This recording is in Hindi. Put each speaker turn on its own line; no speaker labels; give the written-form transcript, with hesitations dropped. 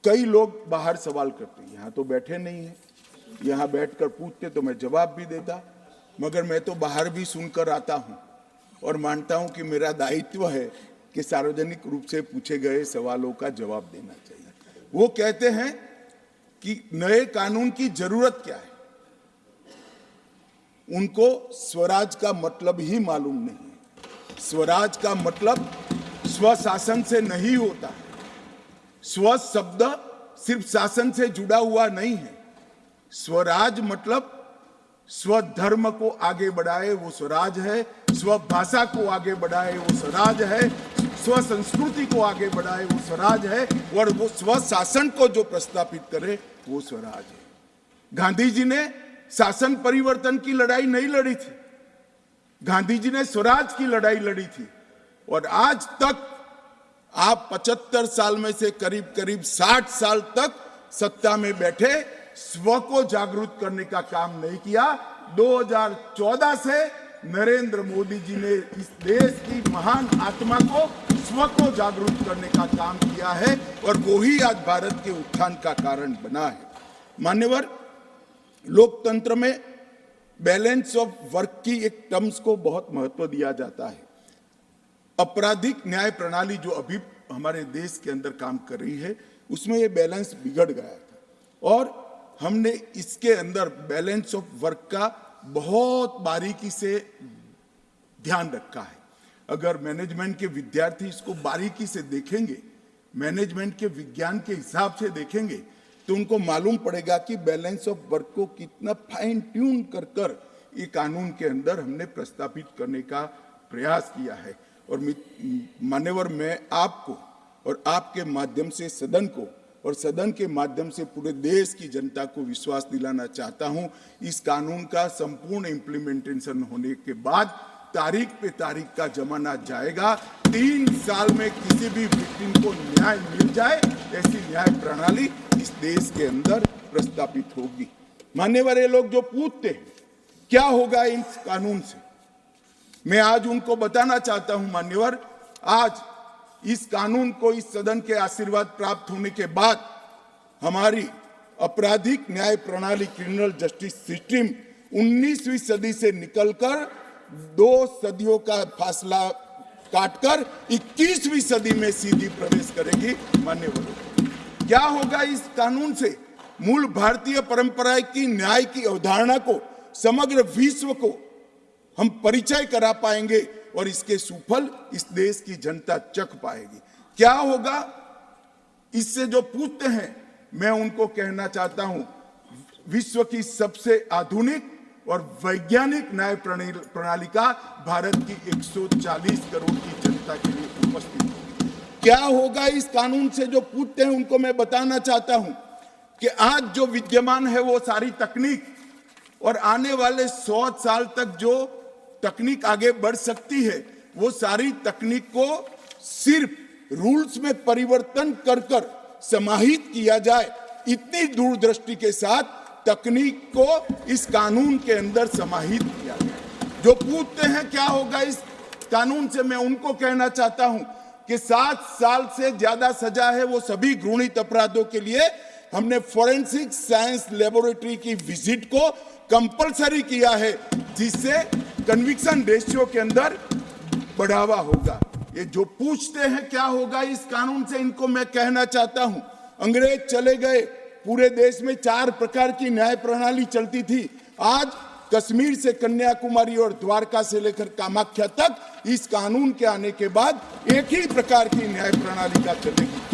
कई लोग बाहर सवाल करते हैं, यहाँ तो बैठे नहीं है, यहाँ बैठकर पूछते तो मैं जवाब भी देता, मगर मैं तो बाहर भी सुनकर आता हूँ और मानता हूँ कि मेरा दायित्व है कि सार्वजनिक रूप से पूछे गए सवालों का जवाब देना चाहिए। वो कहते हैं कि नए कानून की जरूरत क्या है, उनको स्वराज का मतलब ही मालूम नहीं है। स्वराज का मतलब स्वशासन से नहीं होता है। स्व शब्द सिर्फ शासन से जुड़ा हुआ नहीं है। स्वराज मतलब स्वधर्म को आगे बढ़ाए वो स्वराज है, स्व भाषा को आगे बढ़ाए वो स्वराज है, स्व संस्कृति को आगे बढ़ाए वो स्वराज है, और वो स्व शासन को जो प्रस्तापित करे वो स्वराज है। गांधी जी ने शासन परिवर्तन की लड़ाई नहीं लड़ी थी, गांधी जी ने स्वराज की लड़ाई लड़ी थी। और आज तक आप 75 साल में से करीब करीब 60 साल तक सत्ता में बैठे स्व को जागरूक करने का काम नहीं किया। 2014 से नरेंद्र मोदी जी ने इस देश की महान आत्मा को, स्व को जागरूक करने का काम किया है और वो ही आज भारत के उत्थान का कारण बना है। मान्यवर, लोकतंत्र में बैलेंस ऑफ वर्क की एक टर्म्स को बहुत महत्व दिया जाता है। आपराधिक न्याय प्रणाली जो अभी हमारे देश के अंदर काम कर रही है, उसमें ये बैलेंस बिगड़ गया था और हमने इसके अंदर बैलेंस ऑफ वर्क का बहुत बारीकी से ध्यान रखा है। अगर मैनेजमेंट के विद्यार्थी इसको बारीकी से देखेंगे, मैनेजमेंट के विज्ञान के हिसाब से देखेंगे, तो उनको मालूम पड़ेगा कि बैलेंस ऑफ वर्क को कितना फाइन ट्यून कर कर ये कानून के अंदर हमने प्रस्तापित करने का प्रयास किया है। और मान्यवर, मैं आपको और आपके माध्यम से सदन को और सदन के माध्यम से पूरे देश की जनता को विश्वास दिलाना चाहता हूं, इस कानून का संपूर्ण इम्प्लीमेंटेशन होने के बाद तारीख पे तारीख का जमाना जाएगा। 3 साल में किसी भी विक्टिम को न्याय मिल जाए, ऐसी न्याय प्रणाली इस देश के अंदर प्रस्तापित होगी। मान्यवर, ये लोग जो पूछते हैं क्या होगा इस कानून से, मैं आज उनको बताना चाहता हूं। मान्यवर, आज इस कानून को, इस सदन के आशीर्वाद प्राप्त होने के बाद हमारी आपराधिक न्याय प्रणाली, क्रिमिनल जस्टिस सिस्टम 19वीं सदी से निकलकर 2 सदियों का फासला काटकर 21वीं सदी में सीधी प्रवेश करेगी। मान्यवर, क्या होगा इस कानून से? मूल भारतीय परंपरा की न्याय की अवधारणा को समग्र विश्व को हम परिचय करा पाएंगे और इसके सुफल इस देश की जनता चख पाएगी। क्या होगा इससे जो पूछते हैं, मैं उनको कहना चाहता हूं, विश्व की सबसे आधुनिक और वैज्ञानिक न्याय प्रणाली का भारत की 140 करोड़ की जनता के लिए उपस्थित होगी। क्या होगा इस कानून से जो पूछते हैं, उनको मैं बताना चाहता हूं कि आज जो विद्यमान है वो सारी तकनीक और आने वाले 100 साल तक जो तकनीक आगे बढ़ सकती है, वो सारी तकनीक को सिर्फ रूल्स में परिवर्तन कर कर समाहित किया जाए, इतनी दूरदृष्टि के साथ तकनीक को इस कानून के अंदर समाहित किया जाए। जो पूछते हैं क्या होगा इस कानून से, मैं उनको कहना चाहता हूं कि 7 साल से ज्यादा सजा है वो सभी घृणित अपराधों के लिए हमने फोरेंसिक साइंस लेबोरेटरी की विजिट को कंपलसरी किया है, जिससे कन्विक्शन रेशियो के अंदर बढ़ावा होगा। ये जो पूछते हैं क्या होगा इस कानून से, इनको मैं कहना चाहता हूं, अंग्रेज चले गए, पूरे देश में 4 प्रकार की न्याय प्रणाली चलती थी। आज कश्मीर से कन्याकुमारी और द्वारका से लेकर कामाख्या तक इस कानून के आने के बाद एक ही प्रकार की न्याय प्रणाली का चलेगी।